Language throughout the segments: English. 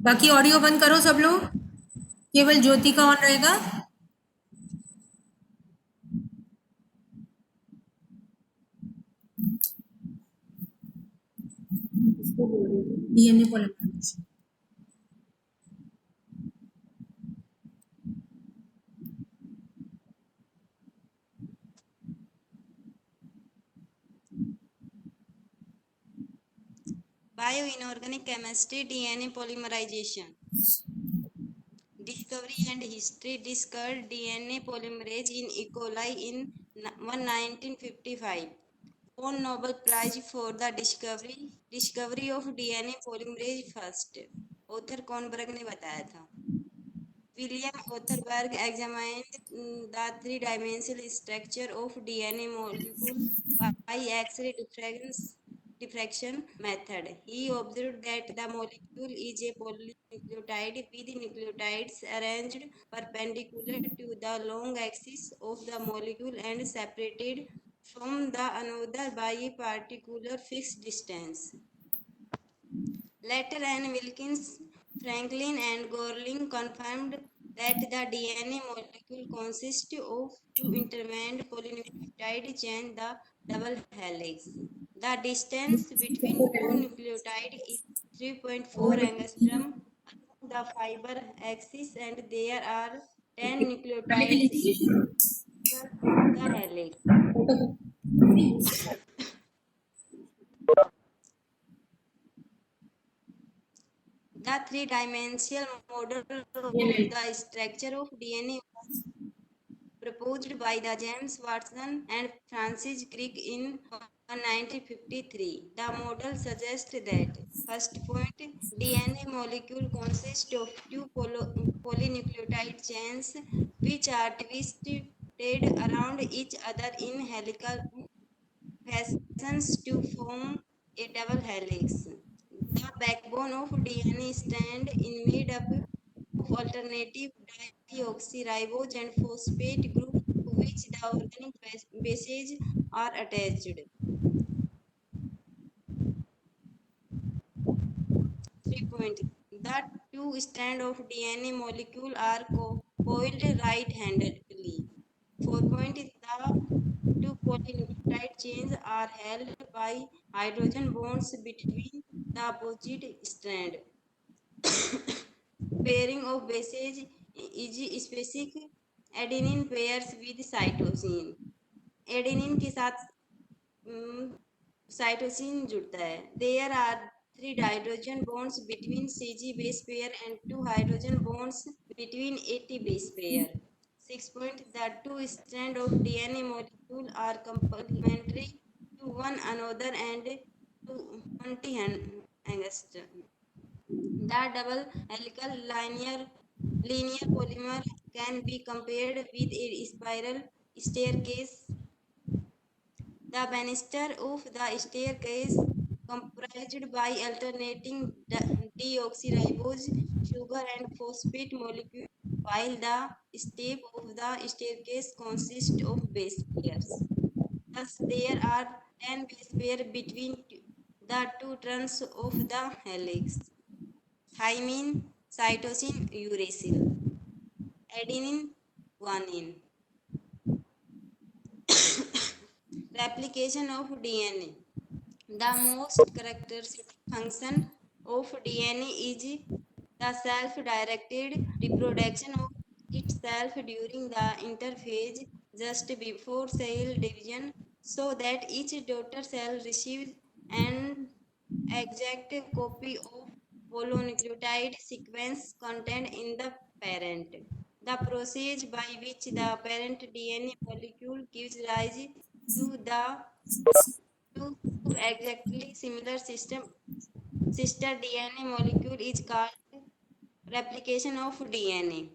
बाकी ऑडियो बंद करो सब लोग, केवल ज्योति का ऑन रहेगा। DNA polymerization. Bioinorganic chemistry, DNA polymerization. Discovery and history. Discovered DNA polymerase in E. coli in 1955. Won Nobel Prize for the discovery of DNA polymerase first. Author Kornberg ने बताया था. William Otterberg examined the three-dimensional structure of DNA molecule by X-ray diffraction method. He observed that the molecule is a polynucleotide with nucleotides arranged perpendicular to the long axis of the molecule and separated from the another by a particular fixed distance. Later, Anne Wilkins, Franklin, and Gorlin confirmed that the DNA molecule consists of two intertwined polynucleotide chains, the double helix. The distance between two nucleotides is 3.4 angstrom along the fiber axis, and there are 10 nucleotides in the helix. The three-dimensional model of the structure of DNA proposed by the James Watson and Francis Crick in 1953. The model suggests that first point, DNA molecule consists of two polynucleotide chains which are twisted around each other in helical fashions to form a double helix. The backbone of DNA strand is made up of alternative deoxyribose and phosphate group to which the organic bases are attached. 3 point. The two strands of DNA molecule are coiled right-handedly. 4 point. The two polynucleotide chains are held by hydrogen bonds between the opposite strand. Pairing of bases is specific. Adenine pairs with cytosine. Adenine के साथ cytosine जुड़ता है. There are 3 hydrogen bonds between CG base pair and 2 hydrogen bonds between AT base pair. 6 point. The two strands of DNA molecule are complementary to one another and to 20 angstrom. The double helical linear polymer can be compared with a spiral staircase. The banister of the staircase comprised by alternating deoxyribose sugar and phosphate molecule, while the step of the staircase consists of base pairs. Thus, there are 10 base pairs between the two turns of the helix. Thymine, cytosine, uracil. Adenine, guanine. Replication of DNA. The most characteristic function of DNA is the self-directed reproduction of itself during the interphase just before cell division, so that each daughter cell receives an exact copy of polynucleotide sequence contained in the parent. The process by which the parent DNA molecule gives rise to the two exactly similar sister DNA molecule is called replication of DNA.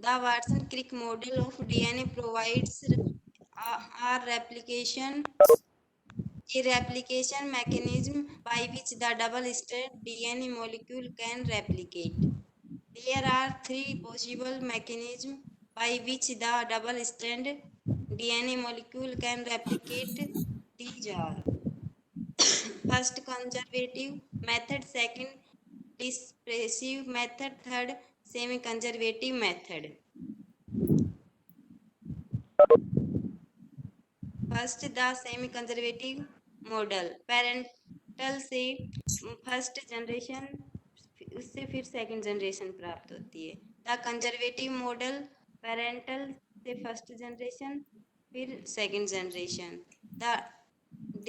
The Watson-Crick model of DNA provides a replication mechanism by which the double-stranded DNA molecule can replicate. There are 3 possible mechanisms by which the double-stranded DNA molecule can replicate. These are: first, conservative method, second dispersive method, third semi conservative method. First the semi conservative model parental से first generation उससे फिर second generation प्राप्त होती है। The conservative model parental से first generation फिर second generation. The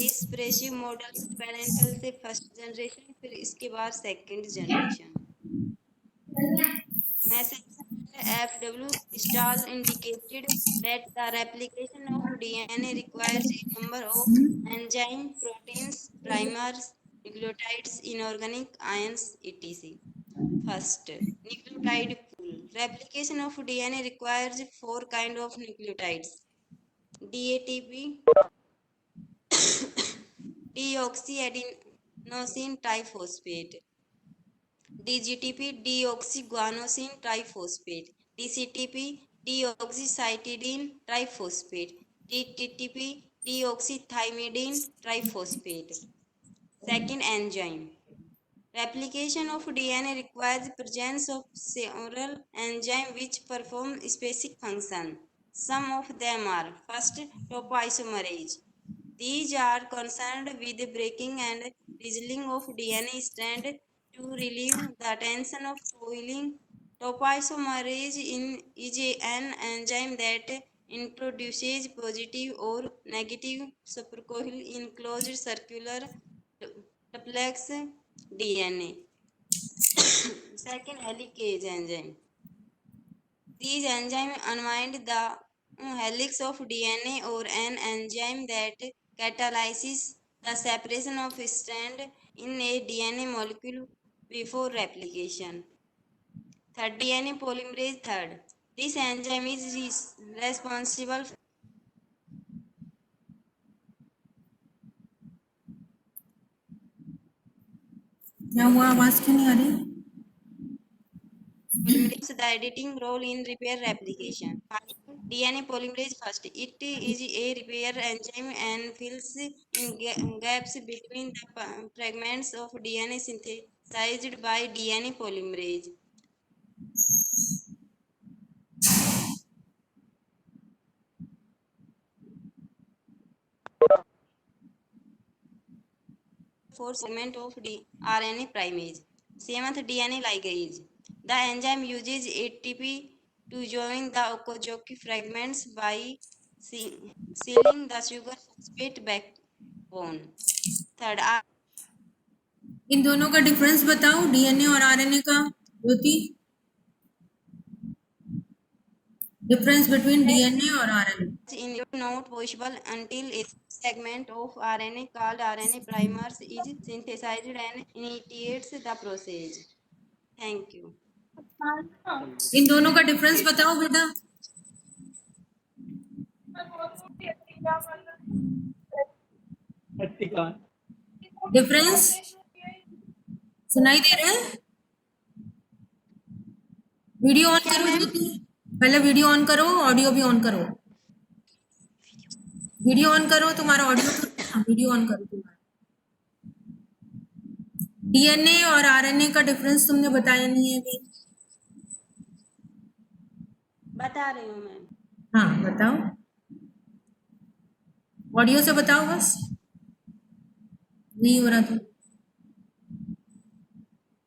डिस्प्रेसिव model parental से first generation फिर इसके बाद second generation. Message FW Stahl indicated that the replication of DNA requires a number of enzyme, proteins, primers, nucleotides, inorganic ions, etc. First, nucleotide pool. Replication of DNA requires four kinds of nucleotides: DATP, deoxyadenosine triphosphate, DGTP, deoxyguanosine triphosphate, DCTP, deoxycytidine triphosphate, DTTP, deoxythymidine triphosphate. Second, enzyme. Replication of DNA requires presence of several enzymes which perform specific function. Some of them are: first, topoisomerase. These are concerned with breaking and reselling of DNA strand to relieve the tension of coiling. Topoisomerase is an enzyme that introduces positive or negative supercoil in closed circular duplex DNA. Second, helicase enzyme. These enzymes unwind the helix of DNA or an enzyme that catalyzes the separation of strand in a DNA molecule before replication. Third, DNA polymerase. Third, this enzyme is responsible for क्या हुआ, आवाज क्यों नहीं आ रही? polymerase the editing role in repair replication. DNA polymerase first. It is a repair enzyme and fills in gaps between the fragments of DNA synthesized by DNA polymerase. Fourth, segment of RNA primase. Seventh, DNA ligase. The enzyme uses ATP to join the Okazaki fragments by sealing the sugar phosphate backbone. Third, इन दोनों का difference बताओ, DNA और RNA का। ज्योति, difference between DNA और RNA. in not possible until a segment of RNA called RNA primers is synthesized and initiates the process. Thank you. इन दोनों का difference बताओ बेटा। डिफरेंस सुनाई दे रहा है? वीडियो ऑन करो ज्योति, पहले वीडियो ऑन करो, ऑडियो भी ऑन करो। वीडियो ऑन करो, तुम्हारा ऑडियो तो है ना, वीडियो ऑन करो तुम्हारा। डीएनए और आरएनए का डिफरेंस तुमने बताया नहीं है अभी। बता रही हूँ मैं। हाँ बताओ, ऑडियो से बताओ बस, नहीं हो रहा तो।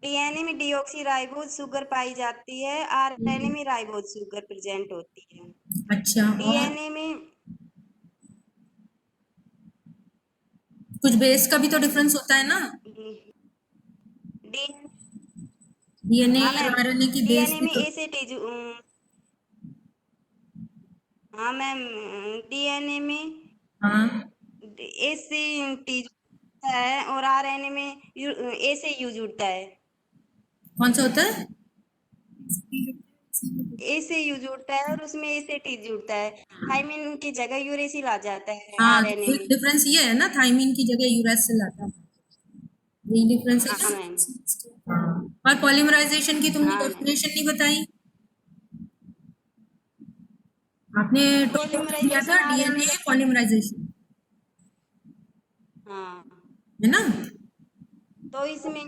डीएनए में डीऑक्सीराइबोज शुगर पाई जाती है, आरएनए में राइबोज शुगर प्रेजेंट होती है। अच्छा, और डीएनए में कुछ बेस का भी तो डिफरेंस होता है ना। डीएनए हाँ और मैम, आरएनए की बेस डीएनए भी में तो। एसिड हाँ मैम, डीएनए में हाँ, एसिड है और आरएनए में ए से यू जुड़ता है। कौन सा होता है? ए से यू जुड़ता है और उसमें ए से टी जुड़ता है। थाइमिन की जगह यूरेसिल आ जाता है हाँ, आरएनए में। डिफरेंस ये है ना, थाइमिन की जगह यूरासिल आता है, यही डिफरेंस है हाँ ना। मैम। और पॉलीमराइजेशन की तुमने हाँ मैम, डेफिनेशन नहीं बताई। आपने टॉपिक तो दिया था पॉलीमराइजेशन आरएनए डीएनए पॉलीमराइजेशन, हाँ है ना। तो इसमें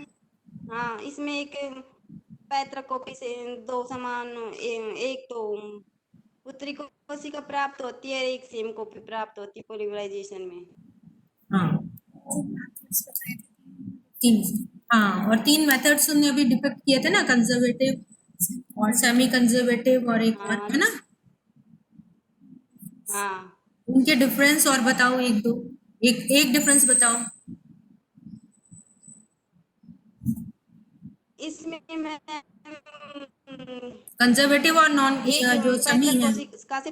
हाँ इसमें एक पैतृक कॉपी से दो समान एक तो उत्तरी कोशिका प्राप्त होती है, एक सेम कॉपी प्राप्त होती है पोलिमराइजेशन में। हाँ, तीन। हाँ, और तीन मेथड्स उन्होंने अभी डिपिक्ट किए थे ना, कंजर्वेटिव और सेमी कंजर्वेटिव और एक और, हाँ है ना? हाँ उनके डिफरेंस और बताओ, एक दो, एक एक डिफरेंस बताओ। इसमें मैं कंजर्वेटिव और नॉन, एक जो सेमी पैतृक है। कोशिका से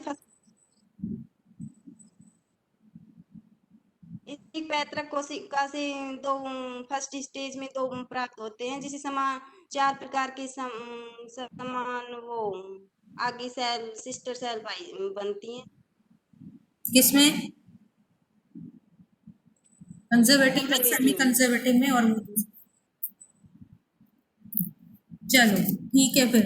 एक पैतृक कोशिका से दो फर्स्ट स्टेज में दो प्राप्त होते हैं, जिसे समान चार प्रकार के समान वो आगे सेल सिस्टर सेल बनती हैं। किसमें? कंजर्वेटिव में, सेमी कंजर्वेटिव में। कंजर्वेटिव में, और वो दूसरा। चलो ठीक है फिर।